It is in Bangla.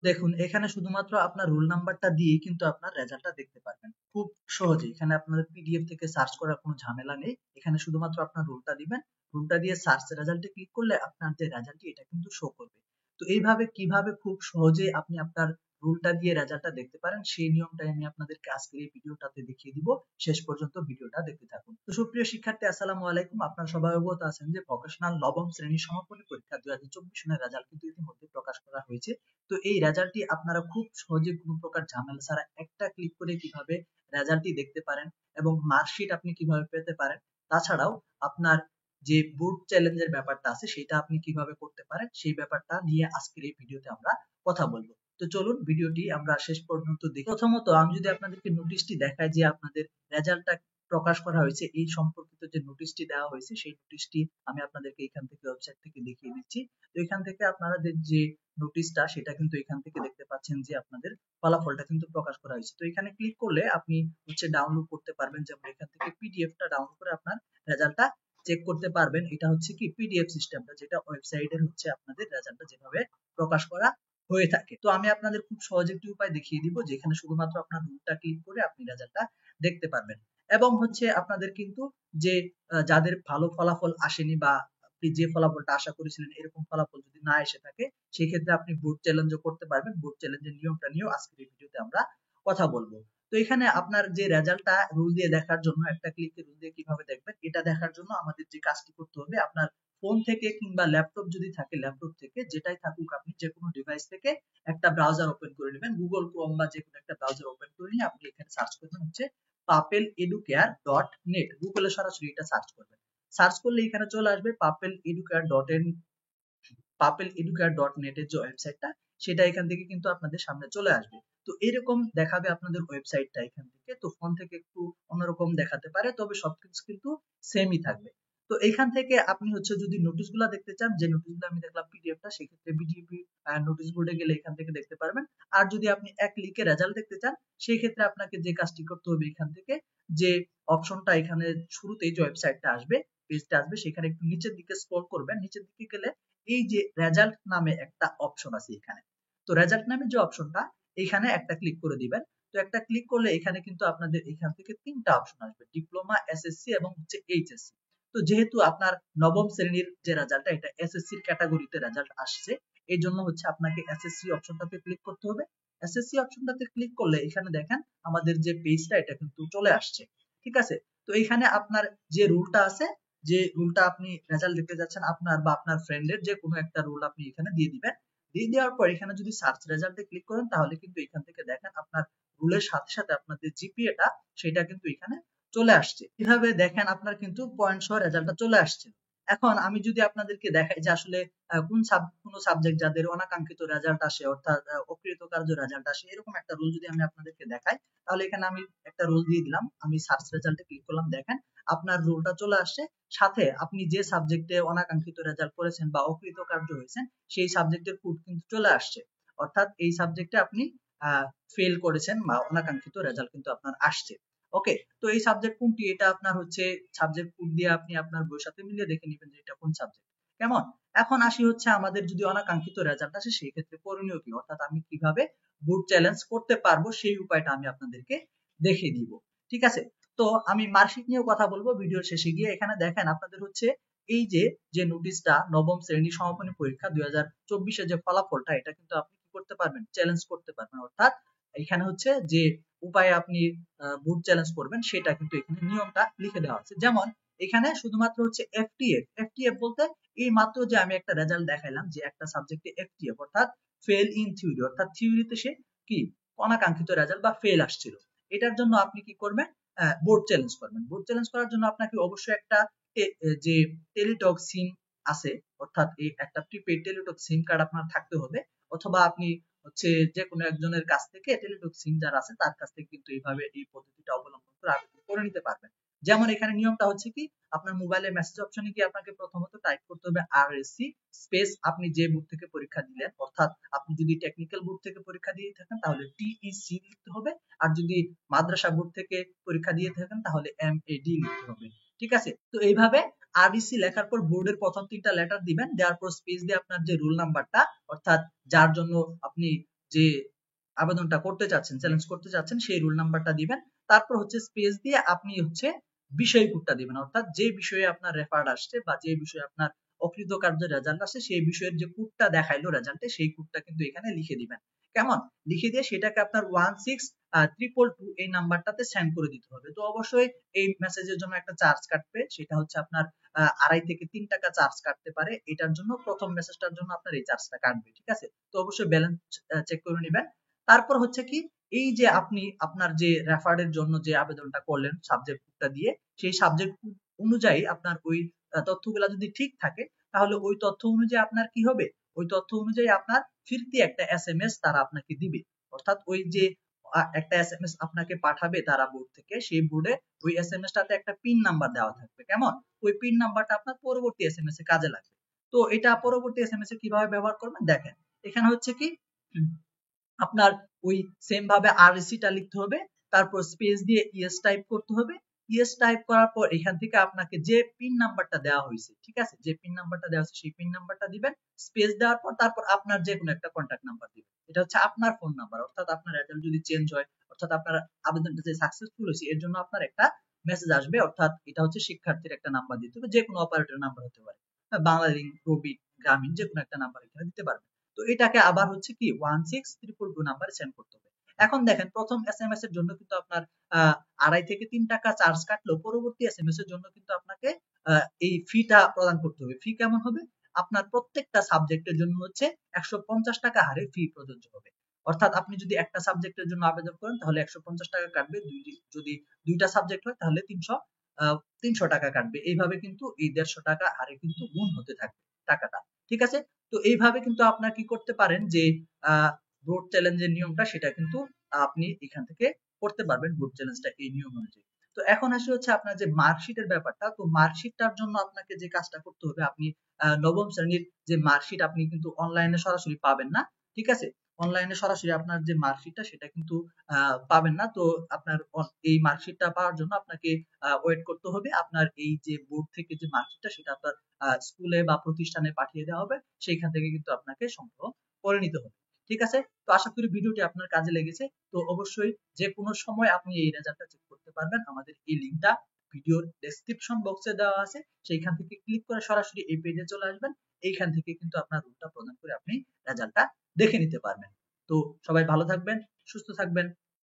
দেখুন এখানে শুধুমাত্র আপনার রোল নাম্বারটা দিয়েই কিন্তু আপনার রেজাল্টটা দেখতে পারবেন খুব সহজে। এখানে আপনাদের পিডিএফ থেকে সার্চ করার কোনো ঝামেলা নেই। এখানে শুধুমাত্র আপনার রোলটা দিবেন, রোলটা দিয়ে সার্চ রেজাল্টে ক্লিক করলে আপনার যে রেজাল্টটি এটা কিন্তু শো করবে। তো এইভাবে কিভাবে খুব সহজে আপনি আপনার রোলটা দিয়ে রেজাল্টটা দেখতে পারেন সেই নিয়মটাই আমি আপনাদেরকে আজকের এই ভিডিওটাতে দেখিয়ে দিব। শেষ পর্যন্ত ভিডিওটা দেখতে থাকুন। তো সুপ্রিয় শিক্ষার্থী, আসসালামু আলাইকুম। আপনারা সবাই অবগত আছেন যে ভোকেশনাল নবম শ্রেণীর সমাপনী পরীক্ষা 2024 সনের রেজাল্ট কিন্তু ইতিমধ্যে প্রকাশ করা হয়েছে। তো এই রেজাল্টটি আপনারা খুব সহজে কোনো প্রকার ঝামেলা ছাড়া একটা ক্লিক করে কিভাবে রেজাল্টটি দেখতে পারেন এবং মার্কশিট আপনি কিভাবে পেতে পারেন, তাছাড়াও আপনার যে বোর্ড চ্যালেঞ্জের ব্যাপারটা আছে সেটা আপনি কিভাবে করতে পারেন সেই ব্যাপারটা নিয়ে আজকের এই ভিডিওতে আমরা কথা বলবো। তো চলুন ভিডিওটি আমরা শেষ পর্যন্ত দেখি। প্রথমত আমি যদি আপনাদেরকে নোটিশটি দেখাই যে আপনাদের রেজাল্টটা প্রকাশ করা হয়েছে এই সম্পর্কিত যে নোটিশটি দেওয়া হয়েছে সেই নোটিশটি আমি আপনাদেরকে এখান থেকে ওয়েবসাইট থেকে দেখিয়ে দিচ্ছি। তো এখান থেকে আপনাদের যে নোটিশটা সেটা কিন্তু এখান থেকে দেখতে পাচ্ছেন যে আপনাদের ফলাফলটা কিন্তু প্রকাশ করা হয়েছে। তো এখানে ক্লিক করলে আপনি হচ্ছে ডাউনলোড করতে পারবেন, যেমন এখান থেকে পিডিএফটা ডাউনলোড করে আপনার রেজাল্টটা চেক করতে পারবেন। এটা হচ্ছে কি পিডিএফ সিস্টেমটা, যেটা ওয়েবসাইটের হচ্ছে আপনাদের রেজাল্টটা যেভাবে প্রকাশ করা হয়ে থাকে। তো আমি আপনাদের খুব সহজ একটি উপায় দেখিয়ে দিব যেখানে শুধুমাত্র আপনার রুলটা ক্লিক করে আপনি রেজাল্টটা দেখতে পারবেন। এবং হচ্ছে আপনাদের কিন্তু যে যাদের ভালো ফলাফল আসেনি বা আপনি যে ফলাফলটা আশা করেছিলেন এরকম ফলাফল যদি না এসে থাকে সেই ক্ষেত্রে আপনি বোর্ড চ্যালেঞ্জও করতে পারবেন। বোর্ড চ্যালেঞ্জের নিয়মটা নিয়েও আজকের এই ভিডিওতে আমরা কথা বলবো। তো এখানে আপনার যে রেজাল্টটা রুল দিয়ে দেখার জন্য একটা ক্লিকে রুল দিয়ে কিভাবে দেখবেন এটা দেখার জন্য আমাদের যে কাজটি করতে হবে, আপনার ফোন থেকে কিংবা ল্যাপটপ যদি থাকে ল্যাপটপ থেকে যেটাই থাকুক আপনি যে কোনো ডিভাইস থেকে একটা ব্রাউজার ওপেন করে নেবেন, গুগল ক্রোম বা যে কোনো একটা ব্রাউজার ওপেন করে নিয়ে আপনি এখানে সার্চ করবেন হচ্ছে paapeleducare.net। গুগলে সরাসরি এটা সার্চ করবেন। সার্চ করলে এখানে চলে আসবে paapeleducare.net এর যে ওয়েবসাইটটা সেটা এখান থেকে কিন্তু আপনাদের সামনে চলে আসবে। তো এরকম দেখাবে আপনাদের ওয়েবসাইটটা এখান থেকে। তো ফোন থেকে একটু অন্যরকম দেখাতে পারে, তবে সবকিছু কিন্তু সেমই থাকবে। তো এখান থেকে আপনি হচ্ছে যদি নোটিশগুলো দেখতে চান, যে নোটিশগুলো আমি দেখলাম পিডিএফটা, সেক্ষেত্রে বিডিপি নোটিশ বোর্ডে গেলে এখান থেকে দেখতে পারবেন। আর যদি আপনি এক ক্লিকে রেজাল্ট দেখতে চান সেই ক্ষেত্রে আপনাকে যে কাজটি করতে হবে এখান থেকে যে অপশনটা এখানে শুরুতেই যে ওয়েবসাইটটা আসবে পেজটা আসবে সেখানে একটু নিচের দিকে স্ক্রল করবেন। নিচের দিকে গেলে এই যে রেজাল্ট নামে একটা অপশন আছে এখানে। তো রেজাল্ট নামে যে অপশনটা এখানে একটা ক্লিক করে দিবেন। তো একটা ক্লিক করলে এখানে কিন্তু আপনাদের এখান থেকে তিনটা অপশন আসবে, ডিপ্লোমা, এসএসসি এবং হচ্ছে এইচএসসি। তো যেহেতু আপনার নবম শ্রেণীর যে রেজাল্টটা এটা এসএসসির ক্যাটাগরিতে রেজাল্ট আসছে, এই জন্য হচ্ছে আপনাকে এসএসসি অপশনটাতে ক্লিক করতে হবে। এসএসসি অপশনটাতে ক্লিক করলে এখানে দেখেন আমাদের যে পেজটা এটা কিন্তু চলে আসছে। ঠিক আছে। তো এখানে আপনার যে রুলটা আছে, যে রুলটা আপনি রেজাল্ট দেখতে যাচ্ছেন আপনার বা আপনার ফ্রেন্ডের যে কোনো একটা রুল আপনি এখানে দিয়ে দিবেন। দিয়ে দেওয়ার পর এখানে যদি সার্চ রেজাল্টে ক্লিক করেন তাহলে কিন্তু এখান থেকে দেখেন আপনার রুলের সাথে সাথে আপনাদের জিপিএটা সেটা কিন্তু এখানে চলে আসছে। এভাবে দেখেন আপনার কিন্তু পয়েন্ট সহ রেজাল্টটা চলে আসছে। এখন আমি যদি আপনাদেরকে দেখাই যে আসলে কোন সাবজেক্ট যাদের অনাকাঙ্ক্ষিত রেজাল্ট আসে অর্থাৎ অকৃতকার্য রেজাল্ট আসে এরকম একটা রুল যদি আমি আপনাদেরকে দেখাই, তাহলে এখানে আমি একটা রুল দিয়ে দিলাম, আমি সার্চ রেজাল্টে ক্লিক করলাম, দেখেন আপনার রুলটা চলে আসছে। সাথে আপনি যে সাবজেক্টে অনাকাঙ্ক্ষিত রেজাল্ট করেছেন বা অকৃতকার্য হয়েছেন সেই সাবজেক্টের কোড কিন্তু চলে আসছে। অর্থাৎ এই সাবজেক্টে আপনি ফেল করেছেন বা অনাকাঙ্ক্ষিত রেজাল্ট কিন্তু আপনার আসছে। ওকে, তো এই সাবজেক্ট কোনটি এটা আপনার হচ্ছে সাবজেক্ট কোড দিয়ে আপনি আপনার বইয়ের সাথে মিলিয়ে দেখে নেবেন যে এটা কোন সাবজেক্ট। কেমন? এখন আসি হচ্ছে আমাদের যদি অনাকাঙ্ক্ষিত রেজাল্ট আসে সেই ক্ষেত্রে করণীয় কি, অর্থাৎ আমি কিভাবে বোর্ড চ্যালেঞ্জ করতে পারবো সেই উপায়টা আমি আপনাদেরকে দেখিয়ে দিব। ঠিক আছে। তো আমি মার্কশিট নিয়েও কথা বলবো ভিডিওর শেষে গিয়ে। এখানে দেখেন আপনাদের হচ্ছে এই যে নোটিশটা নবম শ্রেণী সমাপনী পরীক্ষা 2024 যে ফলাফলটা এটা কিন্তু আপনি কি করতে পারবেন, চ্যালেঞ্জ করতে পারবেন। অর্থাৎ এখানে হচ্ছে যে উপায়ে আপনি বোর্ড চ্যালেঞ্জ করবেন সেটা কিন্তু এখানে নিয়মটা লিখে দেওয়া আছে। যেমন এখানে শুধুমাত্র হচ্ছে এফটিএফ বলতে এই মাত্র যে আমি একটা রেজাল্ট দেখাইলাম যে একটা সাবজেক্টে এফটিএফ অর্থাৎ ফেল ইন থিওরি, অর্থাৎ থিওরিতে সে কি অনাকাঙ্ক্ষিত রেজাল্ট বা ফেল আসছিল, এটার জন্য আপনি কি করবেন, বোর্ড চ্যালেঞ্জ করবেন। বোর্ড চ্যালেঞ্জ করার জন্য আপনাকে অবশ্যই একটা যে টেলিটক সিম আছে, অর্থাৎ এই একটা প্রিপেড টেলিটক সিম কার্ড আপনার থাকতে হবে, অথবা আপনি হচ্ছে যে কোনো একজনের কাছ থেকে টেলিটক সিম যার আছে তার কাছ থেকে কিন্তু এইভাবে এই পদ্ধতিটা অবলম্বন করে আবেদন করে নিতে পারবেন। যেমন এখানে নিয়মটা হচ্ছে কি আপনার মোবাইলে মেসেজ অপশনে গিয়ে আপনাকে প্রথমত টাইপ করতে হবে আরএসসি স্পেস আপনি যে বোর্ড থেকে পরীক্ষা দিলেন, অর্থাৎ আপনি যদি টেকনিক্যাল বোর্ড থেকে পরীক্ষা দিয়ে থাকেন তাহলে টিইসি লিখতে হবে, আর যদি মাদ্রাসা বোর্ড থেকে পরীক্ষা দিয়ে থাকেন তাহলে এমএডি লিখতে হবে। ঠিক আছে। তো এইভাবে আরবিসি লেখার পর বোর্ডের প্রথম তিনটা লেটার দিবেন, দেওয়ার পর স্পেস দিয়ে আপনার যে রোল নাম্বারটা অর্থাৎ যার জন্য আপনি যে আবেদনটা করতে চাচ্ছেন, চ্যালেঞ্জ করতে চাচ্ছেন, সেই রোল নাম্বারটা দিবেন। তারপর হচ্ছে স্পেস দিয়ে আপনি হচ্ছে বিষয় কোডটা দিবেন, অর্থাৎ যে বিষয়ে আপনার রেফার্ড আসছে বা যে বিষয়ে আপনার অকৃতকার্য রেজাল্ট আসছে সেই বিষয়ের যে কোডটা দেখাইলো রেজাল্টে, সেই কোডটা কিন্তু এখানে লিখে দিবেন। কেমন? লিখে দিয়ে সেটাকে আপনার 16222 এই নাম্বারটাতে সেন্ড করে দিতে হবে। তো অবশ্যই এই মেসেজের জন্য একটা চার্জ কাটবে, সেটা হচ্ছে আপনার 2.5 থেকে 3 টাকা চার্জ কাটতে পারে। এটার জন্য প্রথম মেসেজটার জন্য আপনার এই চার্জটা কাটবে, ঠিক আছে? তো অবশ্যই ব্যালেন্স চেক করে নেবেন। তারপর হচ্ছে কি, এই যে আপনি আপনার যে রেফারের জন্য যে আবেদনটা করলেন সাবজেক্টটা দিয়ে, সেই সাবজেক্ট অনুযায়ী আপনার ওই তথ্যগুলা যদি ঠিক থাকে, তাহলে ওই তথ্য অনুযায়ী আপনার কি হবে, ওই তথ্য অনুযায়ী আপনার ফিরতি একটা এসএমএস তারা আপনাকে দিবে। অর্থাৎ ওই যে একটা এসএমএস আপনাকে পাঠাবে তারা বোর্ড থেকে, সেই বোর্ডে ওই এসএমএসটাতে একটা পিন নাম্বার দেওয়া থাকবে। কেমন? ওই পিন নাম্বারটা আপনার পরবর্তী এসএমএস এ কাজে লাগবে। তো এটা পরবর্তী এসএমএস এ কিভাবে ব্যবহার করবেন দেখেন। এখানে হচ্ছে কি, আপনার ওই সেম ভাবে আরএসিটা লিখতে হবে, তারপর স্পেস দিয়ে ইএস টাইপ করতে হবে। ইএস টাইপ করার পর এখান থেকে আপনাকে যে পিন নাম্বারটা দেওয়া হয়েছে, ঠিক আছে, যে পিন নাম্বারটা দেওয়া হয়েছে সেই পিন নাম্বারটা দিবেন। স্পেস দেওয়ার পর তারপর আপনার যে কোনো একটা কন্ট্যাক্ট নাম্বার দিবেন। এটা হচ্ছে আপনার ফোন নাম্বার, অর্থাৎ আপনার রেজাল্ট যদি চেঞ্জ হয়, অর্থাৎ আপনার আবেদনটা যে সাকসেসফুল হয়েছে এর জন্য আপনার একটা মেসেজ আসবে, অর্থাৎ এটা হচ্ছে শিক্ষার্থীর একটা নাম্বার দিতে হবে, যে কোনো অপারেটর নাম্বার হতে পারে, বাংলালিংক, রবি, গ্রামীণ, যে কোনো একটা নাম্বার এখানে দিতে পারবেন। তো এটাকে আবার হচ্ছে কি 16322 নাম্বারে সেন্ড করতে হবে। এখন দেখেন, প্রথম এসএমএস এর জন্য কিন্তু আপনার 2.5 থেকে 3 টাকা চার্জ কাটলেও পরবর্তী এসএমএস এর জন্য কিন্তু আপনাকে এই ফিটা প্রদান করতে হবে। ফি কেমন হবে? আপনার প্রত্যেকটা সাবজেক্টের জন্য হচ্ছে 150 টাকা হারে ফি প্রযোজ্য হবে। অর্থাৎ আপনি যদি একটা সাবজেক্টের জন্য আবেদন করেন তাহলে 150 টাকা কাটবে, যদি দুইটা সাবজেক্ট হয় তাহলে 300 টাকা কাটবে। এইভাবে কিন্তু এই 150 টাকা হারে কিন্তু গুণ হতে থাকবে টাকাটা, ঠিক আছে? তো এইভাবে কিন্তু আপনার কি করতে পারেন যে বোর্ড চ্যালেঞ্জের নিয়মটা সেটা কিন্তু আপনি এখান থেকে করতে পারবেন, বোর্ড চ্যালেঞ্জটা এই নিয়ম অনুযায়ী। তো এখন আসে হচ্ছে আপনার যে মার্কশিটের ব্যাপারটা। তো মার্কশিটটার জন্য আপনাকে যে কাজটা করতে হবে, আপনি নবম শ্রেণীর যে মার্কশিট আপনি কিন্তু অনলাইনে সরাসরি পাবেন না, ঠিক আছে? অনলাইনে সরাসরি আপনার যে মার্কশিটটা সেটা কিন্তু পাবেন না। তো আপনার এই মার্কশিটটা পাওয়ার জন্য আপনাকে ওয়েট করতে হবে। আপনার এই যে বোর্ড থেকে যে মার্কশিটটা সেটা আপনার স্কুলে বা প্রতিষ্ঠানে পাঠিয়ে দেওয়া হবে, সেইখান থেকে কিন্তু আপনাকে সংগ্রহ করে নিতে হবে, ঠিক আছে? তো আশা করি ভিডিওটি আপনার কাজে লেগেছে। তো অবশ্যই যে কোনো সময় আপনি এই রেজাল্টটা চেক করতে পারবেন। আমাদের এই লিঙ্কটা ভিডিওর ডেসক্রিপশন বক্সে দেওয়া আছে, সেইখান থেকে ক্লিক করে সরাসরি এই পেজে চলে আসবেন। এইখান থেকে কিন্তু আপনার রুলটা প্রদান করে আপনি রেজাল্টটা দেখে নিতে পারবেন। তো সবাই ভালো থাকবেন, সুস্থ থাকবেন।